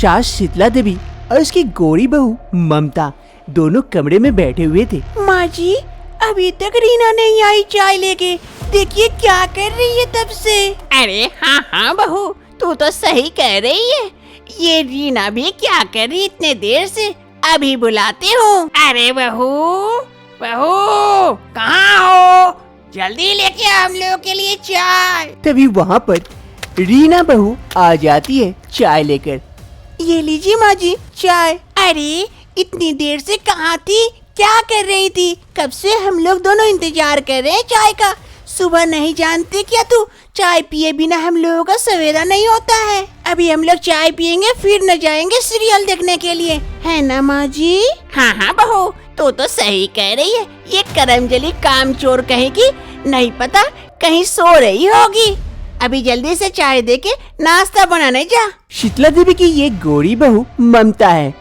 सास शीतला देवी और उसकी गोरी बहू ममता दोनों कमरे में बैठे हुए थे। माँ जी, अभी तक रीना नहीं आई चाय लेके। देखिए क्या कर रही है तब से। अरे हाँ बहू, तू तो सही कह रही है। ये रीना भी क्या कर रही इतने देर से, अभी बुलाते हो। अरे बहू कहाँ हो, जल्दी लेके आ हम लोगों के लिए चाय। तभी वहाँ पर रीना बहू आ जाती है चाय लेकर। ये लीजिए माँ जी चाय। अरे इतनी देर से कहाँ थी, क्या कर रही थी? कब से हम लोग दोनों इंतजार कर रहे हैं चाय का। सुबह नहीं जानती क्या तू, चाय पिए बिना हम लोगों का सवेरा नहीं होता है। अभी हम लोग चाय पियेंगे फिर न जाएंगे सीरियल देखने के लिए, है ना माँ जी? हाँ बहू, तू तो सही कह रही है। ये करमजली कामचोर कहेगी, नहीं पता कहीं सो रही होगी। अभी जल्दी से चाय देके नाश्ता बनाने जा। शीतला देवी की ये गोरी बहू ममता है।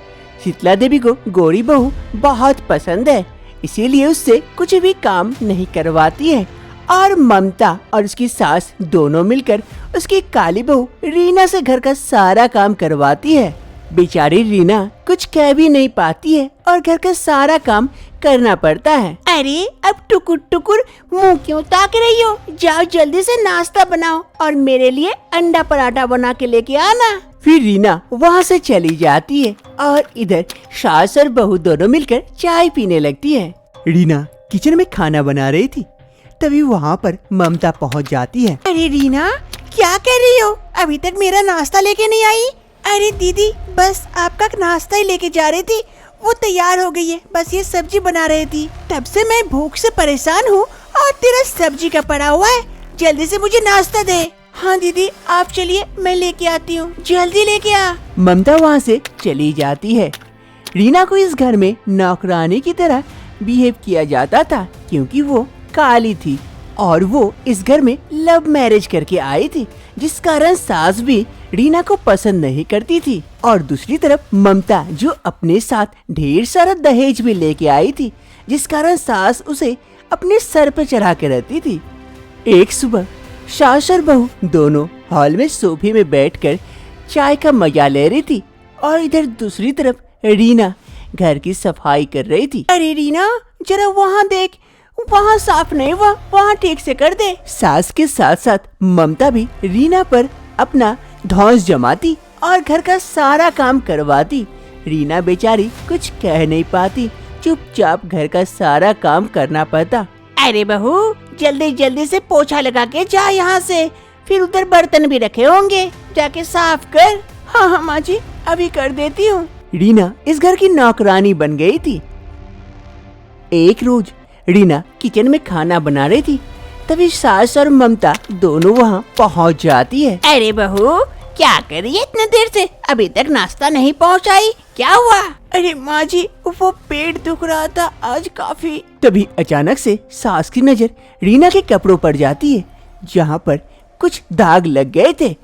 शीतला देवी को गोरी बहू बहुत पसंद है, इसीलिए उससे कुछ भी काम नहीं करवाती है। और ममता और उसकी सास दोनों मिलकर उसकी काली बहू रीना से घर का सारा काम करवाती है। बेचारी रीना कुछ कह भी नहीं पाती है और घर का सारा काम करना पड़ता है। अरे अब टुकुर टुकुर मुंह क्यों ताक रही हो? जाओ जल्दी से नाश्ता बनाओ और मेरे लिए अंडा पराठा बना के लेके आना। फिर रीना वहाँ से चली जाती है और इधर सास और बहू दोनों मिलकर चाय पीने लगती है। रीना किचन में खाना बना रही थी, तभी वहाँ पर ममता पहुँच जाती है। अरे रीना क्या कर रही हो, अभी तक मेरा नाश्ता लेके नहीं आई? अरे दीदी बस आपका नाश्ता ही लेके जा रही थी, वो तैयार हो गई है, बस ये सब्जी बना रही थी। तब से मैं भूख से परेशान हूँ और तेरा सब्जी का पड़ा हुआ है, जल्दी से मुझे नाश्ता दे। हाँ दीदी आप चलिए, मैं लेके आती हूँ, जल्दी लेके आ। ममता वहाँ से चली जाती है। रीना को इस घर में नौकरानी की तरह बिहेव किया जाता था, क्योंकि वो काली थी और वो इस घर में लव मैरिज करके आई थी, जिस कारण सास भी रीना को पसंद नहीं करती थी। और दूसरी तरफ ममता जो अपने साथ ढेर सारा दहेज भी लेके आई थी, जिस कारण सास उसे अपने सर पे चढ़ा के रहती थी। एक सुबह सास और बहू दोनों हॉल में सोफे में बैठकर चाय का मजा ले रही थी और इधर दूसरी तरफ रीना घर की सफाई कर रही थी। अरे रीना जरा वहाँ देख, वहाँ साफ नहीं हुआ, वहाँ ठीक से कर दे। सास के साथ साथ ममता भी रीना पर अपना धौंस जमाती और घर का सारा काम करवाती। रीना बेचारी कुछ कह नहीं पाती, चुपचाप घर का सारा काम करना पड़ता। अरे बहू जल्दी जल्दी से पोछा लगा के जा यहाँ से, फिर उधर बर्तन भी रखे होंगे, जाके साफ कर। हाँ माँ जी अभी कर देती हूँ। रीना इस घर की नौकरानी बन गई थी। एक रोज रीना किचन में खाना बना रही थी, तभी सास और ममता दोनों वहाँ पहुँच जाती है। अरे बहू क्या कर रही है इतने देर से, अभी तक नाश्ता नहीं पहुँचाई, क्या हुआ? अरे माँ जी वो पेट दुख रहा था आज काफी। तभी अचानक से सास की नजर रीना के कपड़ों पर जाती है, जहाँ पर कुछ दाग लग गए थे।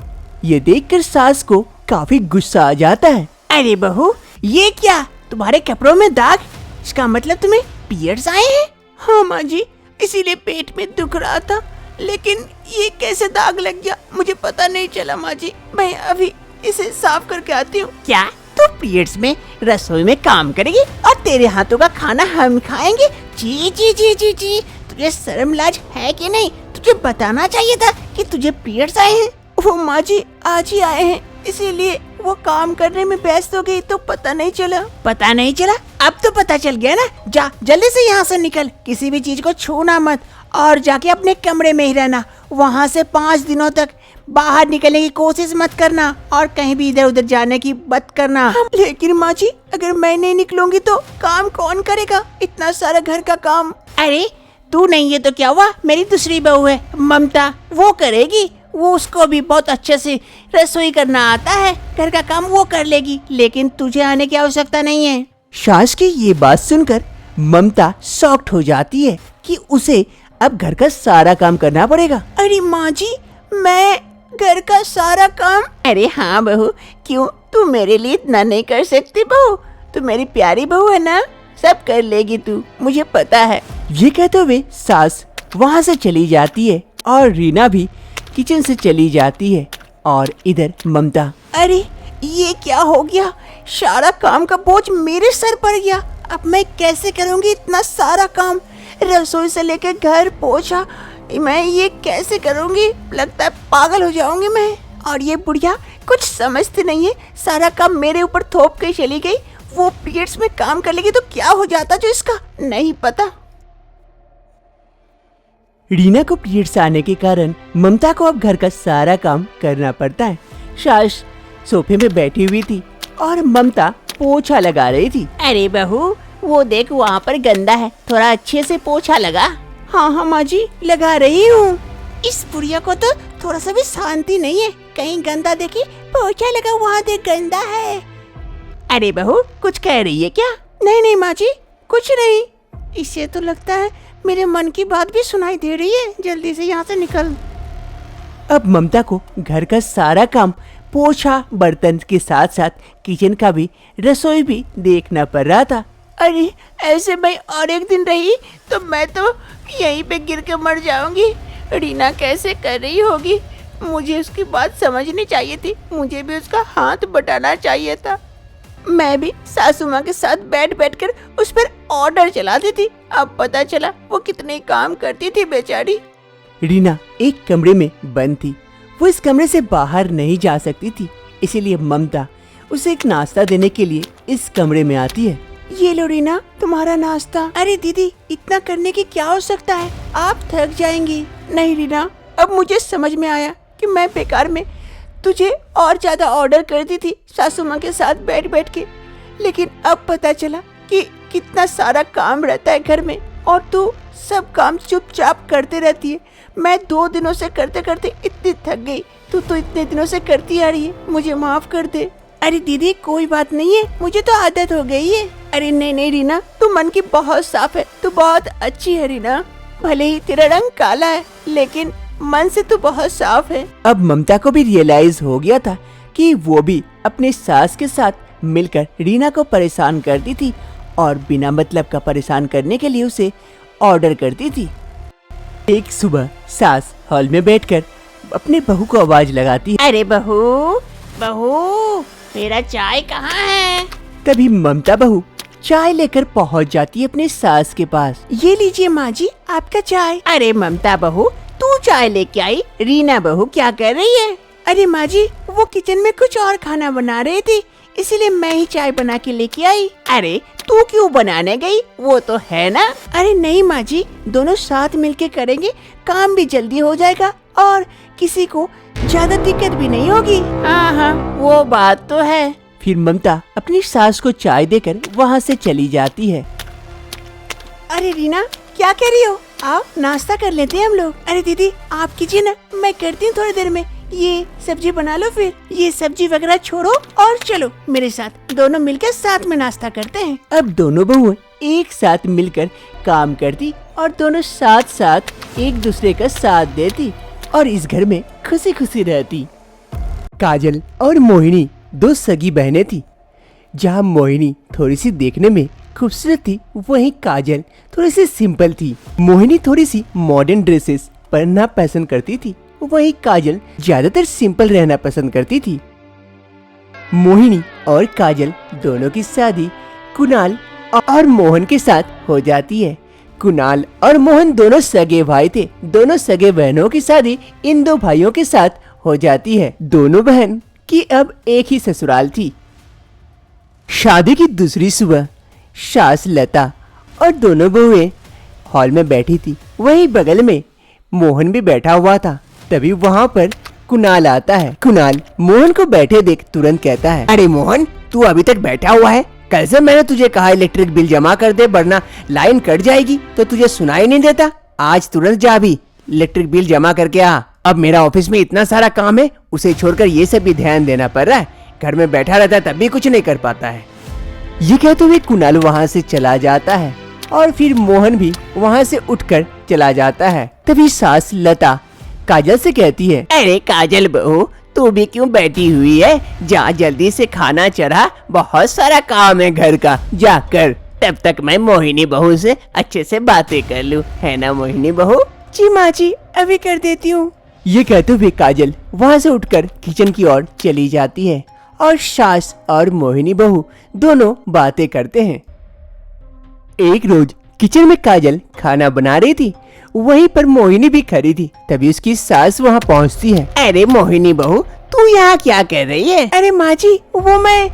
ये देखकर सास को काफी गुस्सा आ जाता है। अरे बहू ये क्या, तुम्हारे कपड़ों में दाग? इसका मतलब तुम्हें पीरियड्स आए हैं? हाँ माँ जी इसीलिए पेट में दुख रहा था, लेकिन ये कैसे दाग लग गया मुझे पता नहीं चला माँ जी। मैं अभी इसे साफ करके आती हूँ। क्या तू पीरियड्स में रसोई में काम करेगी और तेरे हाथों का खाना हम खाएंगे? जी जी जी जी जी, तुझे शर्म लाज है कि नहीं? तुझे बताना चाहिए था कि तुझे पीरियड्स आए हैं। वो माँ जी आज ही आए हैं, इसीलिए वो काम करने में व्यस्त हो गई तो पता नहीं चला। पता नहीं चला? अब तो पता चल गया ना। जा जल्दी से यहाँ से निकल, किसी भी चीज को छूना मत और जाके अपने कमरे में ही रहना। वहाँ से 5 दिनों तक बाहर निकलने की कोशिश मत करना और कहीं भी इधर उधर जाने की मत करना। लेकिन माँ जी अगर मैं नहीं निकलूंगी तो काम कौन करेगा, इतना सारा घर का काम? अरे तू नहीं है तो क्या हुआ, मेरी दूसरी बहू है ममता, वो करेगी। वो उसको भी बहुत अच्छे से रसोई करना आता है, घर का काम वो कर लेगी, लेकिन तुझे आने की आवश्यकता नहीं है। सास की ये बात सुनकर ममता शॉक्ड हो जाती है कि उसे अब घर का सारा काम करना पड़ेगा। अरे माँ जी मैं घर का सारा काम? अरे हाँ बहू, क्यों तू मेरे लिए इतना नहीं कर सकती बहू? तू मेरी प्यारी बहू है ना, सब कर लेगी तू, मुझे पता है। ये कहते हुए सास वहाँ से चली जाती है और रीना भी किचन से चली जाती है और इधर ममता। अरे ये क्या हो गया? सारा काम का बोझ मेरे सर पर गया। अब मैं कैसे करूंगी इतना सारा काम? रसोई से लेकर घर पोछा, मैं ये कैसे करूंगी? लगता है पागल हो जाऊंगी मैं। और ये बुढ़िया कुछ समझती नहीं है, सारा काम मेरे ऊपर थोप के चली गई। वो पीरियड्स में काम कर लेगी तो क्या हो जाता जो इसका नहीं पता। रीना को पीरियड्स आने के कारण ममता को अब घर का सारा काम करना पड़ता है। सास सोफे में बैठी हुई थी और ममता पोछा लगा रही थी। अरे बहू, वो देख वहाँ पर गंदा है, थोड़ा अच्छे से पोछा लगा। हाँ हाँ माँ जी, लगा रही हूँ। इस बुढ़िया को तो थोड़ा सा भी शांति नहीं है। कहीं गंदा देखी, पोछा लगा, वहाँ देख गंदा है। अरे बहू, कुछ कह रही है क्या? नहीं नहीं माँ जी, कुछ नहीं। इससे तो लगता है मेरे मन की बात भी सुनाई दे रही है। जल्दी से यहाँ से निकल। अब ममता को घर का सारा काम, पोछा बर्तन के साथ साथ किचन का भी, रसोई भी देखना पड़ रहा था। अरे ऐसे मैं और एक दिन रही तो मैं तो यहीं पे गिर के मर जाऊंगी। रीना कैसे कर रही होगी? मुझे उसकी बात समझनी चाहिए थी, मुझे भी उसका हाथ बटाना चाहिए था। मैं भी सासू माँ के साथ बैठ कर उस पर ऑर्डर चलाती थी। अब पता चला वो कितने काम करती थी बेचारी। रीना एक कमरे में बंद थी, वो इस कमरे से बाहर नहीं जा सकती थी। इसीलिए ममता उसे एक नाश्ता देने के लिए इस कमरे में आती है। ये लो रीना, तुम्हारा नाश्ता। अरे दीदी, इतना करने की क्या हो सकता है, आप थक जाएंगी। नहीं रीना, अब मुझे समझ में आया कि मैं बेकार में तुझे और ज्यादा ऑर्डर करती थी सासू माँ के साथ बैठ के। लेकिन अब पता चला कि कितना सारा काम रहता है घर में और तू सब काम चुपचाप करते रहती है। मैं 2 दिनों से करते करते इतनी थक गई, तू तो इतने दिनों से करती आ रही है, मुझे माफ कर दे। अरे दीदी कोई बात नहीं है, मुझे तो आदत हो गई है। अरे नहीं नहीं रीना, तू मन की बहुत साफ है, तू बहुत अच्छी है रीना। भले ही तेरा रंग काला है लेकिन मन से तू बहुत साफ है। अब ममता को भी रियलाइज हो गया था कि वो भी अपने सास के साथ मिलकर रीना को परेशान करती थी और बिना मतलब का परेशान करने के लिए उसे ऑर्डर करती थी। एक सुबह सास हॉल में बैठकर अपने बहू को आवाज लगाती है। अरे बहू, बहू, मेरा चाय कहाँ है? तभी ममता बहू चाय लेकर पहुंच जाती है अपने सास के पास। ये लीजिए माँ जी, आपका चाय। अरे ममता बहू, तू चाय लेके आई, रीना बहू क्या कर रही है? अरे माँ जी, वो किचन में कुछ और खाना बना रही थी, इसीलिए मैं ही चाय बना के लेके आई। अरे तू क्यों बनाने गई, वो तो है ना। अरे नहीं माँ जी, दोनों साथ मिलके करेंगे, काम भी जल्दी हो जाएगा और किसी को ज्यादा दिक्कत भी नहीं होगी। हाँ हाँ, वो बात तो है। फिर ममता अपनी सास को चाय देकर वहाँ से चली जाती है। अरे रीना, क्या कह रही हो? आओ नाश्ता कर लेते हैं हम लोग। अरे दीदी आप कीजिए ना, मैं करती हूँ थोड़ी देर में। ये सब्जी बना लो, फिर ये सब्जी वगैरह छोड़ो और चलो मेरे साथ, दोनों मिलकर साथ में नाश्ता करते हैं। अब दोनों बहुएं एक साथ मिलकर काम करती और दोनों साथ साथ एक दूसरे का साथ देती और इस घर में खुशी खुशी रहती। काजल और मोहिनी 2 सगी बहनें थी। जहाँ मोहिनी थोड़ी सी देखने में खूबसूरत थी, वहीं काजल थोड़ी सी सिंपल थी। मोहिनी थोड़ी सी मॉडर्न ड्रेसेस पहनना पसंद करती थी, वहीं काजल ज्यादातर सिंपल रहना पसंद करती थी। मोहिनी और काजल दोनों की शादी कुणाल और मोहन के साथ हो जाती है। कुणाल और मोहन दोनों सगे भाई थे। दोनों सगे बहनों की शादी इन 2 भाइयों के साथ हो जाती है। दोनों बहन की अब एक ही ससुराल थी। शादी की दूसरी सुबह सास लता और दोनों बहुएं हॉल में बैठी थी। वहीं बगल में मोहन भी बैठा हुआ था। तभी वहाँ पर कुणाल आता है। कुणाल मोहन को बैठे देख तुरंत कहता है, अरे मोहन, तू अभी तक बैठा हुआ है? कल से मैंने तुझे कहा इलेक्ट्रिक बिल जमा कर दे वरना लाइन कट जाएगी, तो तुझे सुनाई नहीं देता। आज तुरंत जा भी इलेक्ट्रिक बिल जमा करके आ। अब मेरा ऑफिस में इतना सारा काम है, उसे छोड़कर ये सब भी ध्यान देना पड़ रहा है। घर में बैठा रहता है तब भी कुछ नहीं कर पाता है। ये कहते हुए कुणाल वहाँ से चला जाता है और फिर मोहन भी वहाँ से उठकर चला जाता है। तभी सास लता काजल से कहती है, अरे काजल बहू, तू भी क्यों बैठी हुई है? जा जल्दी से खाना चढ़ा, बहुत सारा काम है घर का, जाकर। तब तक मैं मोहिनी बहू से अच्छे से बातें कर लूं, है ना मोहिनी बहू? जी माँ जी, अभी कर देती हूँ। ये कहते हुए काजल वहाँ से उठकर किचन की ओर चली जाती है और सास और मोहिनी बहू दोनों बातें करते हैं। एक रोज किचन में काजल खाना बना रही थी, वहीं पर मोहिनी भी खड़ी थी। तभी उसकी सास वहाँ पहुँचती है। अरे मोहिनी बहू, तू यहाँ क्या कर रही है? अरे माँ जी, वो मैं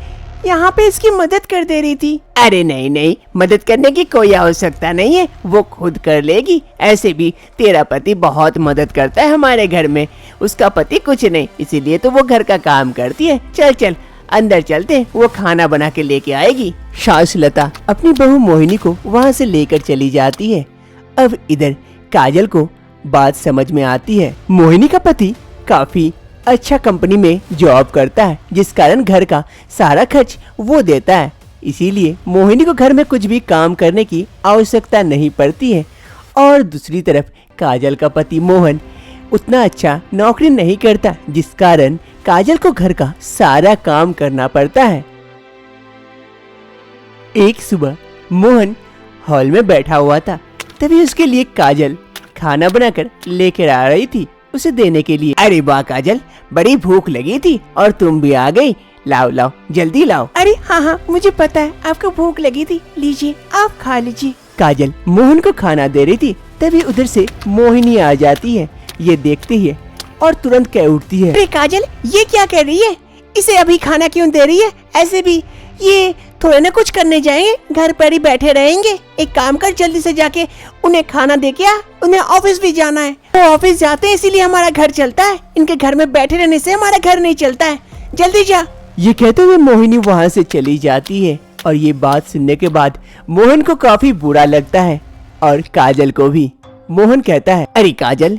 यहाँ पे इसकी मदद कर दे रही थी। अरे नहीं नहीं, मदद करने की कोई आवश्यकता नहीं है, वो खुद कर लेगी। ऐसे भी तेरा पति बहुत मदद करता है हमारे घर में, उसका पति कुछ नहीं, इसीलिए तो वो घर का काम करती है। चल चल अंदर चलते, वो खाना बना के लेके आएगी। सास लता अपनी बहू मोहिनी को वहाँ से लेकर चली जाती है। अब इधर काजल को बात समझ में आती है। मोहिनी का पति काफी अच्छा कंपनी में जॉब करता है, जिस कारण घर का सारा खर्च वो देता है, इसीलिए मोहिनी को घर में कुछ भी काम करने की आवश्यकता नहीं पड़ती है। और दूसरी तरफ काजल का पति मोहन उतना अच्छा नौकरी नहीं करता, जिस कारण काजल को घर का सारा काम करना पड़ता है। एक सुबह मोहन हॉल में बैठा हुआ था, तभी उसके लिए काजल खाना बनाकर लेकर आ रही थी उसे देने के लिए। अरे वाह काजल, बड़ी भूख लगी थी और तुम भी आ गई। लाओ लाओ जल्दी लाओ। अरे हाँ, मुझे पता है आपको भूख लगी थी, लीजिए आप खा लीजिए। काजल मोहन को खाना दे रही थी, तभी उधर से मोहिनी आ जाती है। ये देखती है और तुरंत कह उठती है। अरे काजल, ये क्या कह रही है? इसे अभी खाना क्यों दे रही है? ऐसे भी ये थोड़े ना कुछ करने जाएंगे, घर पर ही बैठे रहेंगे। एक काम कर, जल्दी से जाके उन्हें खाना दे के आ, उन्हें ऑफिस भी जाना है। वो ऑफिस जाते हैं इसीलिए हमारा घर चलता है, इनके घर में बैठे रहने से हमारा घर नहीं चलता है। जल्दी जा। ये कहते हुए मोहिनी वहाँ से चली जाती है। और ये बात सुनने के बाद मोहन को काफी बुरा लगता है और काजल को भी। मोहन कहता है, अरे काजल,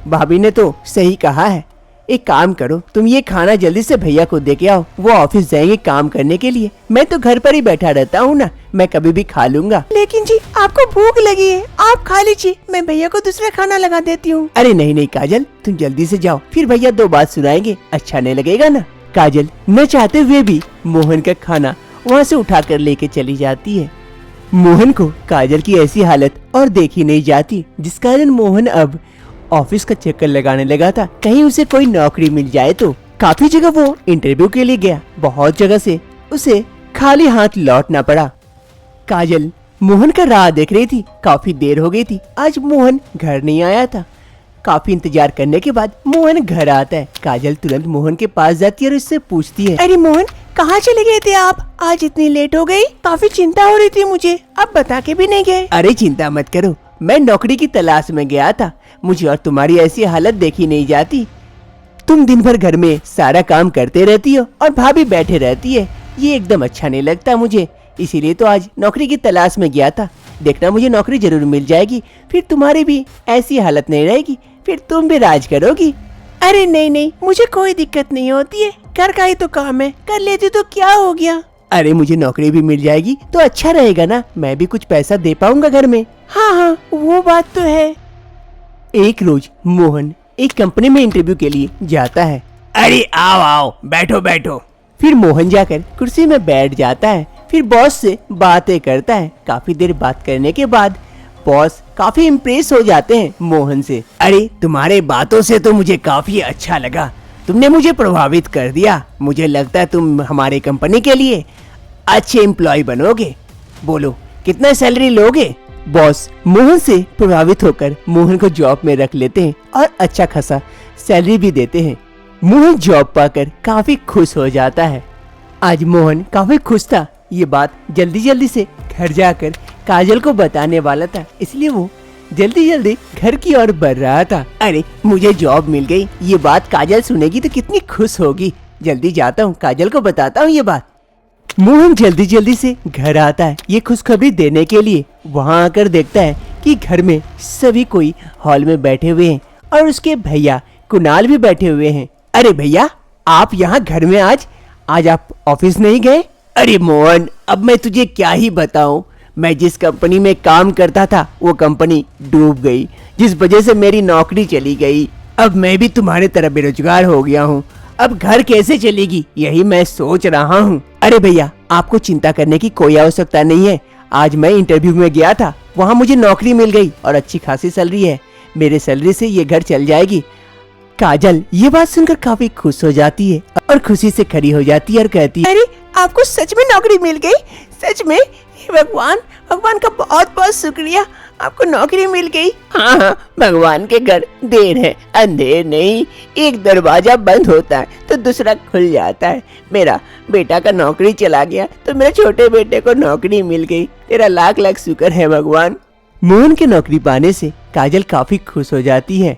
भाभी ने तो सही कहा है, एक काम करो, तुम ये खाना जल्दी से भैया को दे के आओ, वो ऑफिस जाएंगे काम करने के लिए। मैं तो घर पर ही बैठा रहता हूँ ना, मैं कभी भी खा लूंगा। लेकिन जी आपको भूख लगी है, आप खा लीजिए, मैं भैया को दूसरा खाना लगा देती हूँ। अरे नहीं नहीं काजल, तुम जल्दी से जाओ, फिर भैया दो बात सुनाएंगे, अच्छा नहीं लगेगा ना। काजल न चाहते हुए भी मोहन का खाना वहाँ से उठा कर लेके चली जाती है। मोहन को काजल की ऐसी हालत और देखी नहीं जाती, जिस कारण मोहन अब ऑफिस का चक्कर लगाने लगा था, कहीं उसे कोई नौकरी मिल जाए तो। काफी जगह वो इंटरव्यू के लिए गया, बहुत जगह से उसे खाली हाथ लौटना पड़ा। काजल मोहन का राह देख रही थी, काफी देर हो गई थी, आज मोहन घर नहीं आया था। काफी इंतजार करने के बाद मोहन घर आता है। काजल तुरंत मोहन के पास जाती है और उससे पूछती है, अरे मोहन, कहाँ चले गए थे आप? आज इतनी लेट हो गई, काफी चिंता हो रही थी मुझे, अब बता के भी नहीं गए। अरे चिंता मत करो, मैं नौकरी की तलाश में गया था, मुझे और तुम्हारी ऐसी हालत देखी नहीं जाती। तुम दिन भर घर में सारा काम करते रहती हो और भाभी बैठे रहती है, ये एकदम अच्छा नहीं लगता मुझे, इसीलिए तो आज नौकरी की तलाश में गया था। देखना मुझे नौकरी जरूर मिल जाएगी, फिर तुम्हारी भी ऐसी हालत नहीं रहेगी, फिर तुम भी राज करोगी। अरे नहीं नहीं, मुझे कोई दिक्कत नहीं होती है, घर का ही तो काम है, कर लेती तो क्या हो गया। अरे मुझे नौकरी भी मिल जाएगी तो अच्छा रहेगा ना, मैं भी कुछ पैसा दे पाऊंगा घर में। हाँ हाँ, वो बात तो है। एक रोज मोहन एक कंपनी में इंटरव्यू के लिए जाता है। अरे आओ आओ, बैठो बैठो। फिर मोहन जाकर कुर्सी में बैठ जाता है, फिर बॉस से बातें करता है। काफी देर बात करने के बाद बॉस काफी इम्प्रेस हो जाते हैं मोहन से। अरे तुम्हारे बातों से तो मुझे काफी अच्छा लगा, तुमने मुझे प्रभावित कर दिया, मुझे लगता है तुम हमारे कंपनी के लिए अच्छे एम्प्लॉय बनोगे। बोलो कितना सैलरी लोगे? बॉस मोहन से प्रभावित होकर मोहन को जॉब में रख लेते हैं और अच्छा खासा सैलरी भी देते हैं। मोहन जॉब पाकर काफी खुश हो जाता है। आज मोहन काफी खुश था, ये बात जल्दी जल्दी से घर जाकर काजल को बताने वाला था, इसलिए वो जल्दी जल्दी घर की ओर बढ़ रहा था। अरे मुझे जॉब मिल गई, ये बात काजल सुनेगी तो कितनी खुश होगी, जल्दी जाता हूँ काजल को बताता हूँ ये बात। मोहन जल्दी जल्दी से घर आता है ये खुशखबरी देने के लिए। वहाँ आकर देखता है कि घर में सभी कोई हॉल में बैठे हुए हैं और उसके भैया कुणाल भी बैठे हुए हैं। अरे भैया, आप यहाँ घर में आज आप ऑफिस नहीं गए? अरे मोहन, अब मैं तुझे क्या ही बताऊं, मैं जिस कंपनी में काम करता था वो कंपनी डूब गई, जिस वजह से मेरी नौकरी चली गई। अब मैं भी तुम्हारे तरह बेरोजगार हो गया हूँ, अब घर कैसे चलेगी यही मैं सोच रहा हूँ। अरे भैया, आपको चिंता करने की कोई आवश्यकता नहीं है, आज मैं इंटरव्यू में गया था, वहाँ मुझे नौकरी मिल गई और अच्छी खासी सैलरी है, मेरे सैलरी से ये घर चल जाएगी। काजल ये बात सुनकर काफी खुश हो जाती है और खुशी से खड़ी हो जाती है और कहती है, अरे आपको सच में नौकरी मिल गई? सच में? हे भगवान, भगवान का बहुत बहुत शुक्रिया, आपको नौकरी मिल गई। हाँ हाँ, भगवान के घर देर है अंधेर नहीं। एक दरवाजा बंद होता है तो दूसरा खुल जाता है। मेरा बेटा का नौकरी चला गया तो मेरे छोटे बेटे को नौकरी मिल गई। तेरा लाख लाख शुक्र है भगवान। मोहन के नौकरी पाने से काजल काफी खुश हो जाती है।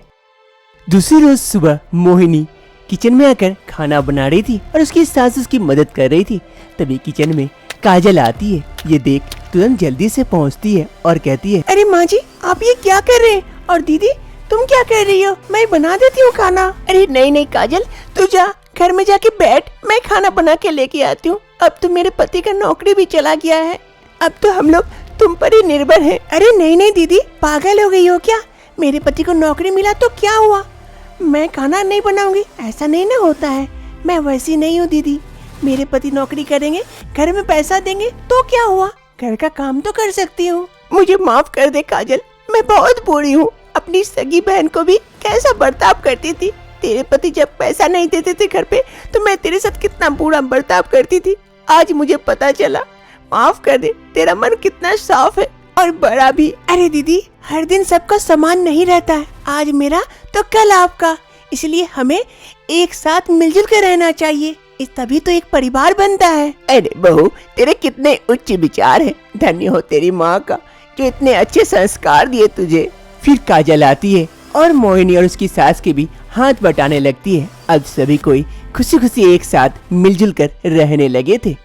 दूसरी रोज सुबह मोहिनी किचन में आकर खाना बना रही थी और उसकी सास उसकी मदद कर रही थी। तभी किचन में काजल आती है। ये देख तुरंत जल्दी से पहुंचती है और कहती है, अरे माँ जी, आप ये क्या कर रहे हैं? और दीदी तुम क्या कर रही हो? मैं बना देती हूँ खाना। अरे नहीं नहीं काजल, तू जा घर में जाके बैठ, मैं खाना बना के लेके आती हूँ। अब तो मेरे पति का नौकरी भी चला गया है, अब तो हम लोग तुम पर ही निर्भर हैं। अरे नहीं नहीं दीदी, पागल हो गई हो क्या? मेरे पति को नौकरी मिला तो क्या हुआ? मैं खाना नहीं बनाऊंगी, ऐसा नहीं ना होता है। मैं वैसी नहीं हूँ दीदी, मेरे पति नौकरी करेंगे, घर में पैसा देंगे तो क्या हुआ, घर का काम तो कर सकती हूँ। मुझे माफ कर दे काजल, मैं बहुत बुरी हूँ। अपनी सगी बहन को भी कैसा बर्ताव करती थी। तेरे पति जब पैसा नहीं देते थे घर पे तो मैं तेरे साथ कितना बुरा बर्ताव करती थी। आज मुझे पता चला, माफ कर दे। तेरा मन कितना साफ है और बड़ा भी। अरे दीदी, हर दिन सबका समान नहीं रहता है, आज मेरा तो कल आपका, इसलिए हमें एक साथ मिलजुल कर रहना चाहिए, इस तभी तो एक परिवार बनता है। अरे बहू, तेरे कितने उच्च विचार हैं। धन्य हो तेरी माँ का जो इतने अच्छे संस्कार दिए तुझे। फिर काजल आती है और मोहिनी और उसकी सास के भी हाथ बटाने लगती है। अब सभी कोई खुशी खुशी एक साथ मिलजुल कर रहने लगे थे।